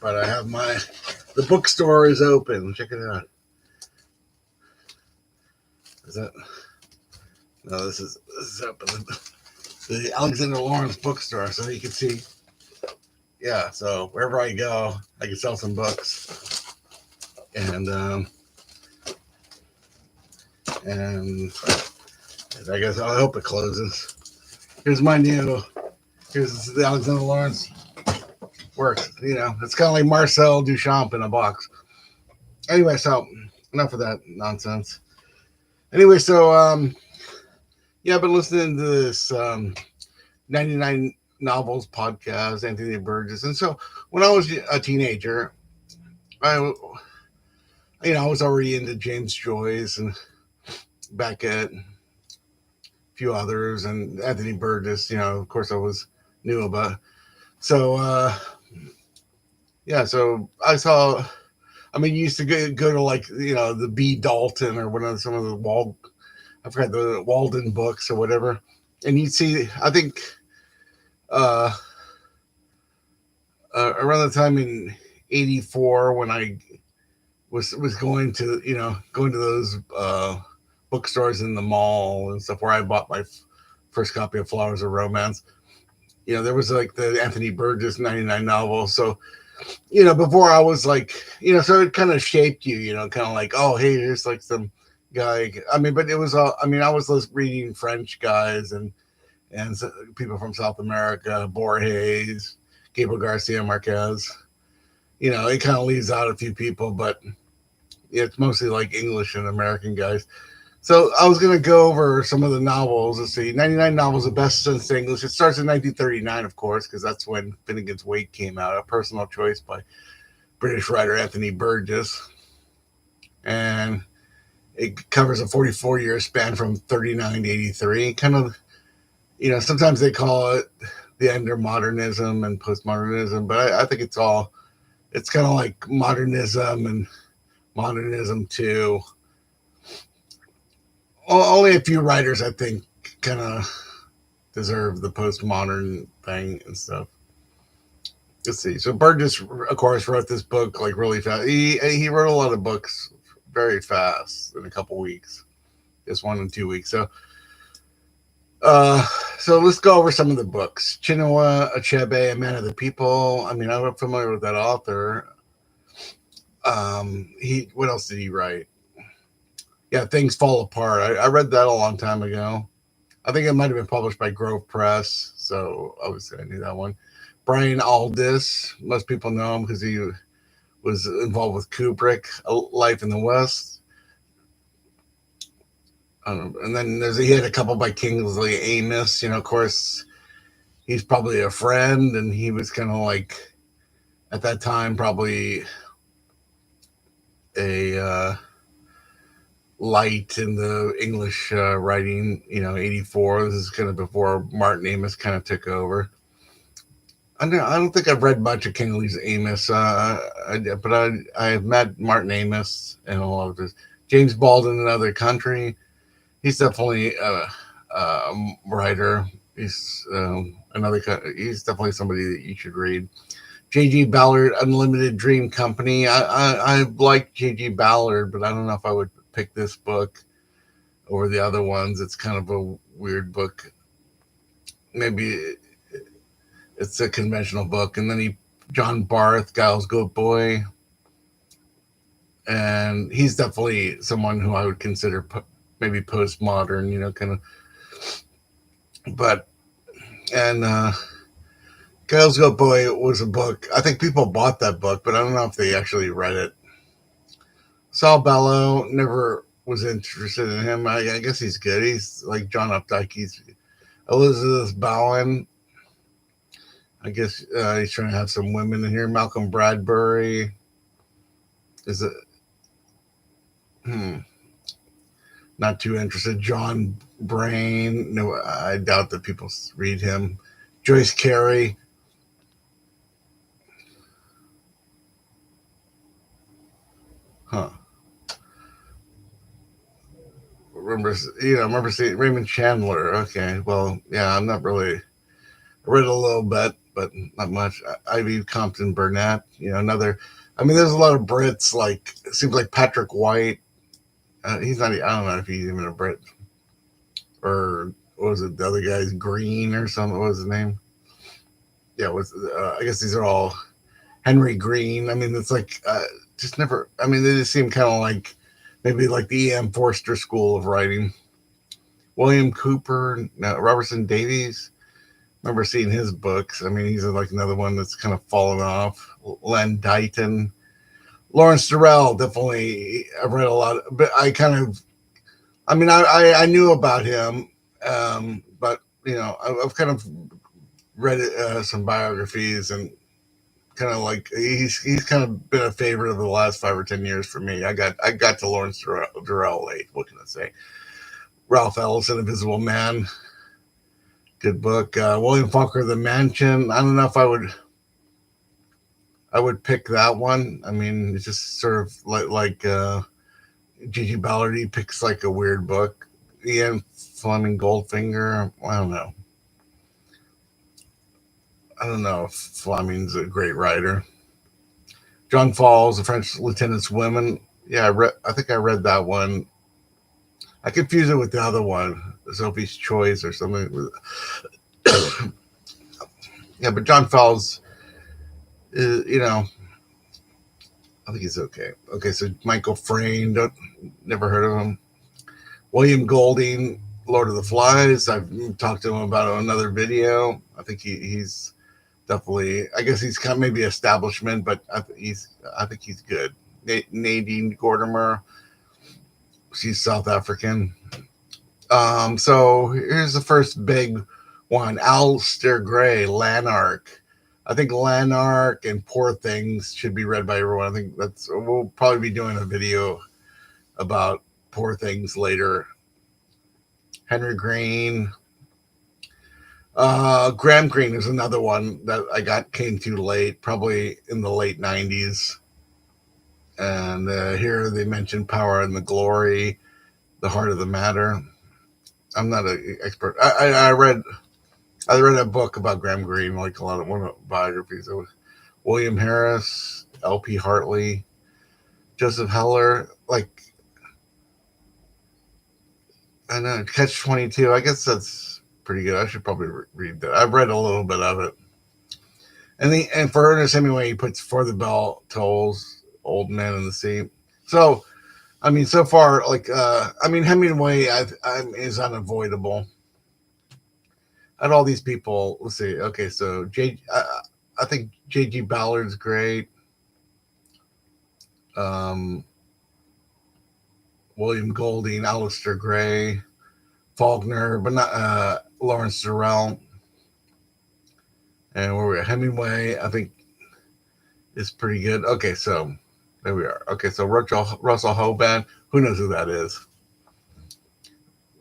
but I have the bookstore is open. Check it out. Is that? No, this is open. The Alexander Lawrence bookstore, so you can see. Yeah, so wherever I go, I can sell some books, and I guess I hope it closes. Here's my new. Here's the Alexander Lawrence works. It's kind of like Marcel Duchamp in a box. Anyway, so enough of that nonsense. Anyway, so yeah, I've been listening to this 99 Novels podcast, Anthony Burgess, and so when I was a teenager, I was already into James Joyce and Beckett, a few others, and Anthony Burgess. Of course, I was new about. So yeah, so I saw. I mean, you used to go to like the B. Dalton or some of the I forgot the Walden books or whatever, and you'd see. I think around the time in '84 when I was going to those bookstores in the mall and stuff where I bought my first copy of Flowers of Romance. There was like the Anthony Burgess 99 novel. So, before I was like, so it kind of shaped you, kind of like, oh, hey, there's like some guy. I mean, but it was all, I mean, I was reading French guys and people from South America, Borges, Gabriel Garcia Marquez. It kind of leaves out a few people, but it's mostly like English and American guys. So I was going to go over some of the novels. Let's see, 99 novels, the best since English. It starts in 1939, of course, because that's when Finnegan's Wake came out, a personal choice by British writer Anthony Burgess. And it covers a 44-year span from 39 to 83. Kind of, sometimes they call it the end of modernism and postmodernism, but I think it's kind of like modernism and modernism too. Only a few writers, I think, kind of deserve the postmodern thing and stuff. Let's see. So Burgess, of course, wrote this book like really fast. He wrote a lot of books very fast in a couple weeks, just 1 and 2 weeks. So let's go over some of the books. Chinua Achebe, A Man of the People. I mean, I'm familiar with that author. What else did he write? Yeah, Things Fall Apart. I read that a long time ago. I think it might have been published by Grove Press, so obviously I knew that one. Brian Aldiss, most people know him because he was involved with Kubrick, Life in the West. And then he had a couple by Kingsley Amis. Of course, he's probably a friend, and he was kind of like, at that time, probably a light in the English writing, 84. This is kind of before Martin Amis kind of took over. I don't think I've read much of Kingsley Amis, but I have met Martin Amis and a lot of his. James Baldwin, Another Country. He's definitely a writer. He's he's definitely somebody that you should read. J.G. Ballard, Unlimited Dream Company. I like J.G. Ballard, but I don't know if I would pick this book over the other ones. It's kind of a weird book. Maybe it's a conventional book. And then John Barth, Giles Goat Boy. And he's definitely someone who I would consider maybe postmodern, kind of. But, and Giles Goat Boy was a book. I think people bought that book, but I don't know if they actually read it. Saul Bellow, never was interested in him. I guess he's good. He's like John Updike. He's Elizabeth Bowen. I guess he's trying to have some women in here. Malcolm Bradbury. Is it? Not too interested. John Brain. No, I doubt that people read him. Joyce Carey. Huh. Remember seeing Raymond Chandler. Okay, well, yeah, I'm not really. I read a little bit. but not much. Ivy Compton Burnett, another. I mean, there's a lot of Brits. Like it seems like Patrick White. He's not. I don't know if he's even a Brit, or what was it? The other guy's Green or something. What was his name? Yeah, I guess these are all Henry Green. I mean, it's like just never. I mean, they just seem kind of like maybe like the E.M. Forster school of writing. William Cooper, no, Robertson Davies. Remember seeing his books. I mean, he's like another one that's kind of fallen off. Len Dighton, Lawrence Durrell. Definitely, I've read a lot, but I kind of. I mean, I knew about him, but I've kind of read some biographies and kind of like he's kind of been a favorite over the last 5 or 10 years for me. I got to Lawrence Durrell late. What can I say? Ralph Ellison, Invisible Man, good book. William Faulkner, The Mansion. I don't know if I would pick that one. I mean, it's just sort of like Gigi Ballard. He picks like a weird book. Ian Fleming Goldfinger. I don't know. I don't know if Fleming's a great writer. John Falls, The French Lieutenant's Women. Yeah, I think I read that one. I confuse it with the other one, Sophie's Choice or something. Yeah, but John Falls is, I think he's okay. Okay, so Michael Frayn, never heard of him. William Golding, Lord of the Flies. I've talked to him about it on another video. I think he's definitely. I guess he's kind of maybe establishment, but I think he's good. Nadine Gordimer. She's South African. So here's the first big one. Alistair Gray, Lanark. I think Lanark and Poor Things should be read by everyone. I think we'll probably be doing a video about Poor Things later. Henry Green. Graham Greene is another one that came too late, probably in the late 90s. And here they mentioned Power and the Glory, The Heart of the Matter. I'm not an expert. I read a book about Graham Greene, like a lot of one of biographies. It was William Harris, L.P. Hartley, Joseph Heller. Like, I know, Catch 22. I guess that's pretty good. I should probably read that. I've read a little bit of it. And for Ernest Hemingway, he puts For the Bell Tolls, Old Man in the Sea. So, I mean, so far, like, Hemingway is unavoidable. And all these people, let's see. Okay, so I think J.G. Ballard's great. William Golding, Alistair Gray, Faulkner, but not Lawrence Durrell. And where we're at, Hemingway, I think is pretty good. Okay, so there we are. Okay, so Russell Hoban, who knows who that is?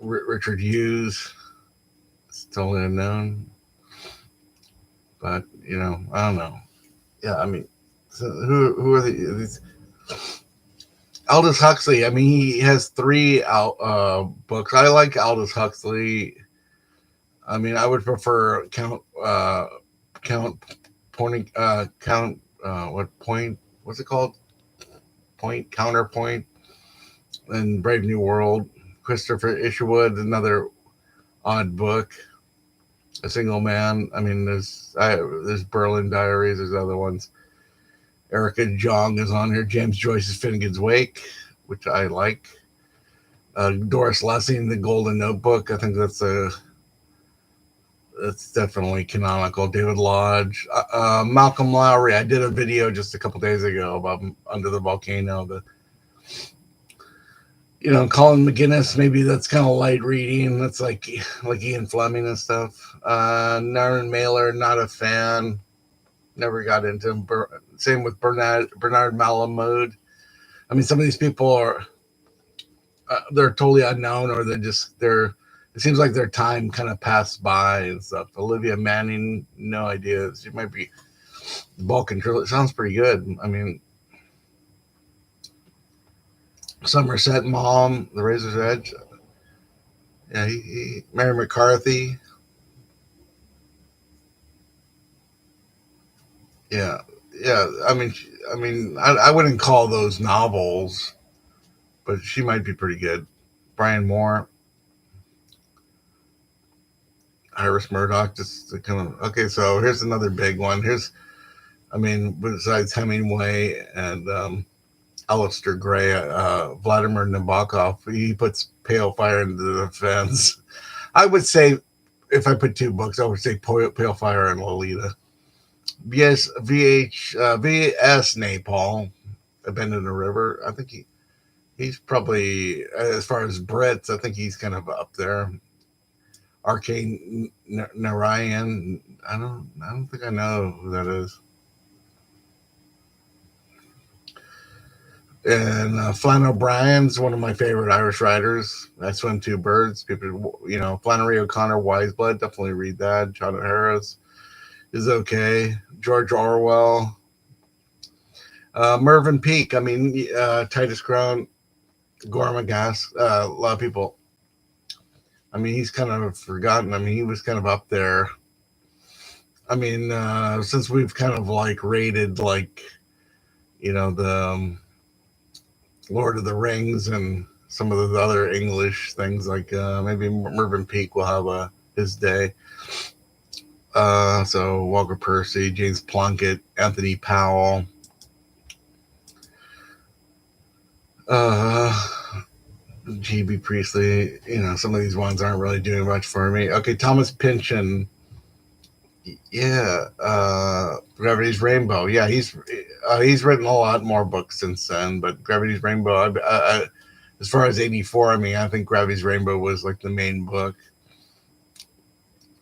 Richard Hughes, still unknown. But I don't know. Yeah, I mean, so who are these? Aldous Huxley. I mean, he has 3 books. I like Aldous Huxley. I mean, I would prefer Count Pointing Count what point? What's it called? Point Counterpoint and Brave New World. Christopher Isherwood, another odd book. A Single Man. I mean, there's Berlin Diaries. There's other ones. Erica Jong is on here. James Joyce's Finnegan's Wake, which I like. Doris Lessing, The Golden Notebook. I think that's definitely canonical. David Lodge, Malcolm Lowry. I did a video just a couple days ago about Under the Volcano. Colin McGinnis. Maybe that's kind of light reading. That's like Ian Fleming and stuff. Narren Mailer, not a fan. Never got into him. Same with Bernard Malamud. I mean, some of these people are they're totally unknown, or they're. It seems like their time kind of passed by and stuff. Olivia Manning, no idea. She might be the Balkan Trilogy. It sounds pretty good. I mean, Somerset Maugham, The Razor's Edge. Yeah, Mary McCarthy. Yeah, yeah. I wouldn't call those novels, but she might be pretty good. Brian Moore, Iris Murdoch, just kind of okay. So here's another big one. Besides Hemingway and Alistair Gray, Vladimir Nabokov, he puts Pale Fire into the Defense. I would say, if I put two books, I would say Pale Fire and Lolita. VS Napalm, A Bend in the River. I think he's probably, as far as Brits, I think he's kind of up there. Arcane Narayan. I don't think I know who that is. And Flann O'Brien's one of my favorite Irish writers. I Swim Two Birds. People, Flannery O'Connor, Wise Blood. Definitely read that. John Harris is okay. George Orwell. Mervyn Peake. Titus Crown, Gormagas. A lot of people. He's kind of forgotten. He was kind of up there. Since we've kind of like rated like the Lord of the Rings and some of the other English things, like maybe Mervyn Peake will have his day. So Walker Percy, James Plunkett, Anthony Powell. Uh, G.B. Priestley. Some of these ones aren't really doing much for me. Okay, Thomas Pynchon. Yeah, Gravity's Rainbow. Yeah, he's written a lot more books since then, but Gravity's Rainbow. As far as '84, I think Gravity's Rainbow was like the main book.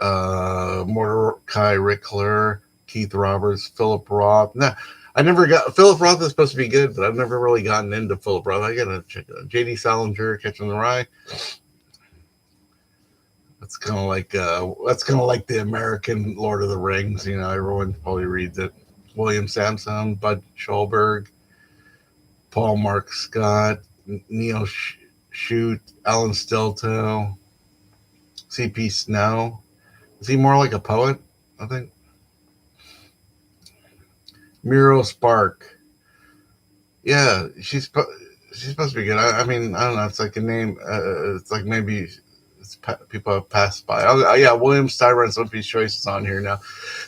Mordecai Rickler, Keith Roberts, Philip Roth. No, I never got Philip Roth is supposed to be good, but I've never really gotten into Philip Roth. I gotta check it out. J.D. Salinger, Catching the Rye. That's kind of like the American Lord of the Rings. Everyone probably reads it. William Sampson, Bud Schulberg, Paul Mark Scott, Neil Shute, Alan Stilto, C.P. Snow. Is he more like a poet? I think. Muriel Spark. Yeah, she's supposed to be good. I don't know. It's like a name. It's like maybe people have passed by. Yeah, William Styron, Sophie's Choice is on here now.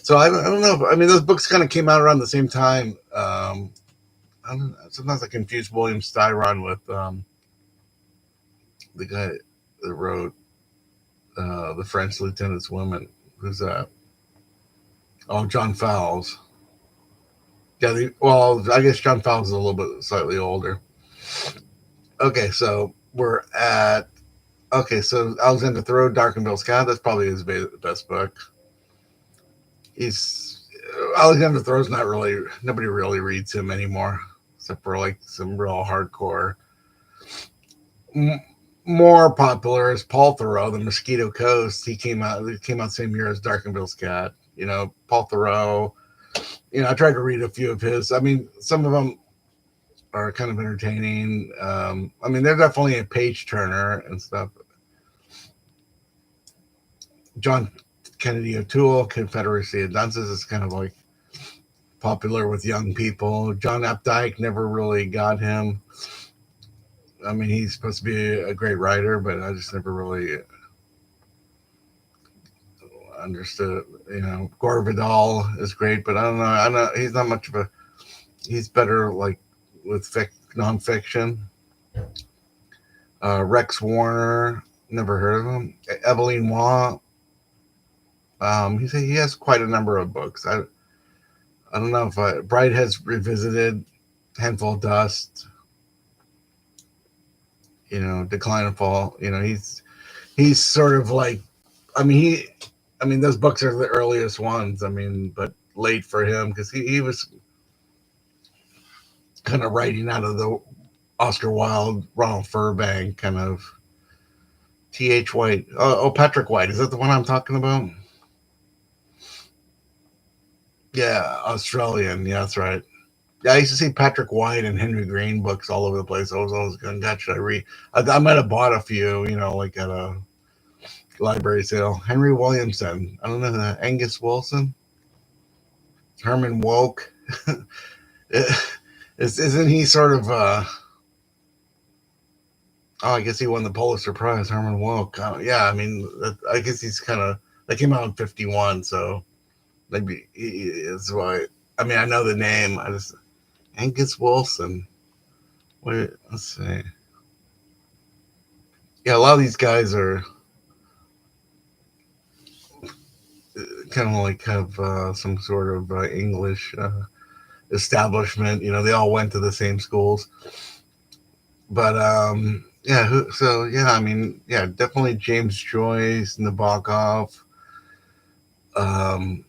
So I don't know. Those books kind of came out around the same time. Sometimes I confuse William Styron with the guy that wrote The French Lieutenant's Women. Who's that? Oh, John Fowles. Yeah, I guess John Fowles is a little bit slightly older. Okay, so we're at. Okay, so Alexander Thoreau, Darkenville Sky. That's probably his best book. He's Alexander Thoreau's not really. Nobody really reads him anymore, except for like some real hardcore. More popular is Paul Thoreau, The Mosquito Coast. He came out. It came out same year as Darkenville's Cat. Paul Thoreau. I tried to read a few of his. Some of them are kind of entertaining. They're definitely a page turner and stuff. John Kennedy O'Toole, Confederacy of Dunces is kind of like popular with young people. John Updike, never really got him. He's supposed to be a great writer, but I just never really understood it. Gore Vidal is great, but I don't know. I know he's not much of a. He's better like with nonfiction. Rex Warner, never heard of him. Evelyn Waugh. He has quite a number of books. I don't know if Brighthead's Revisited, Handful of Dust. Decline and Fall. He's sort of like. Those books are the earliest ones. But late for him because he was kind of writing out of the Oscar Wilde, Ronald Furbank kind of. T.H. White. Patrick White. Is that the one I'm talking about? Yeah, Australian. Yeah, that's right. Yeah, I used to see Patrick White and Henry Green books all over the place. I was always going, God, should I read? I might have bought a few, like at a library sale. Henry Williamson. I don't know that. Angus Wilson. Herman Woke. Isn't he sort of? Oh, I guess he won the Pulitzer Prize. Herman Woke. Yeah, I mean, I guess he's kind of. That came out in '51, so maybe it's why. I mean, I know the name. I just Angus Wilson. Wait, let's see. Yeah, a lot of these guys are kind of like have some sort of English establishment. They all went to the same schools. But yeah, so yeah, I mean, yeah, definitely James Joyce, Nabokov, um,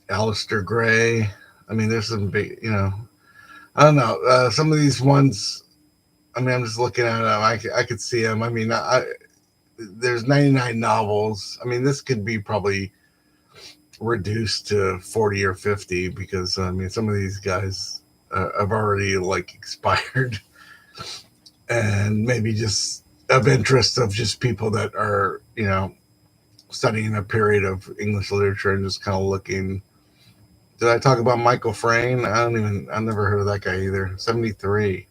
Alistair Gray. I mean, there's some big. I don't know. Some of these ones. I mean, I'm just looking at them. I could see them. I mean, there's 99 novels. I mean, this could be probably reduced to 40 or 50 because I mean, some of these guys have already like expired. And maybe just of interest of just people that are studying a period of English literature and just kind of looking. Did I talk about Michael Frayn? I've never heard of that guy either. 73.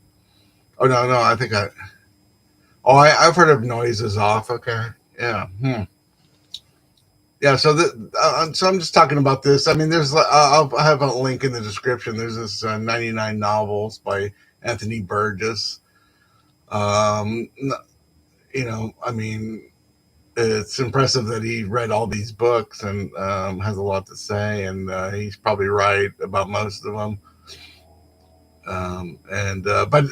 Oh no, I think I've heard of Noises Off. Okay, yeah, yeah. So I'm just talking about this. I mean, I'll have a link in the description. There's this 99 novels by Anthony Burgess. Um, I mean, it's impressive that he read all these books and has a lot to say, and he's probably right about most of them. And but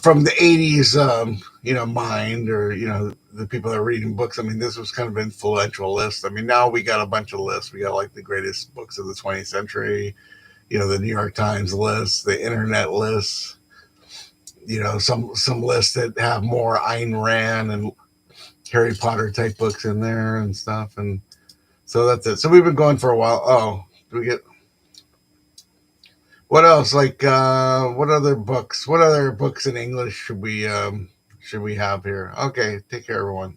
From the '80s, mind or the people that are reading books. I mean, this was kind of influential list. I mean, now we got a bunch of lists. We got like the greatest books of the 20th century. The New York Times lists, the internet lists. Some lists that have more Ayn Rand and Harry Potter type books in there and stuff. And so that's it. So we've been going for a while. Oh, do we get what else? Like what other books? What other books in English should we have here? Okay, take care, everyone.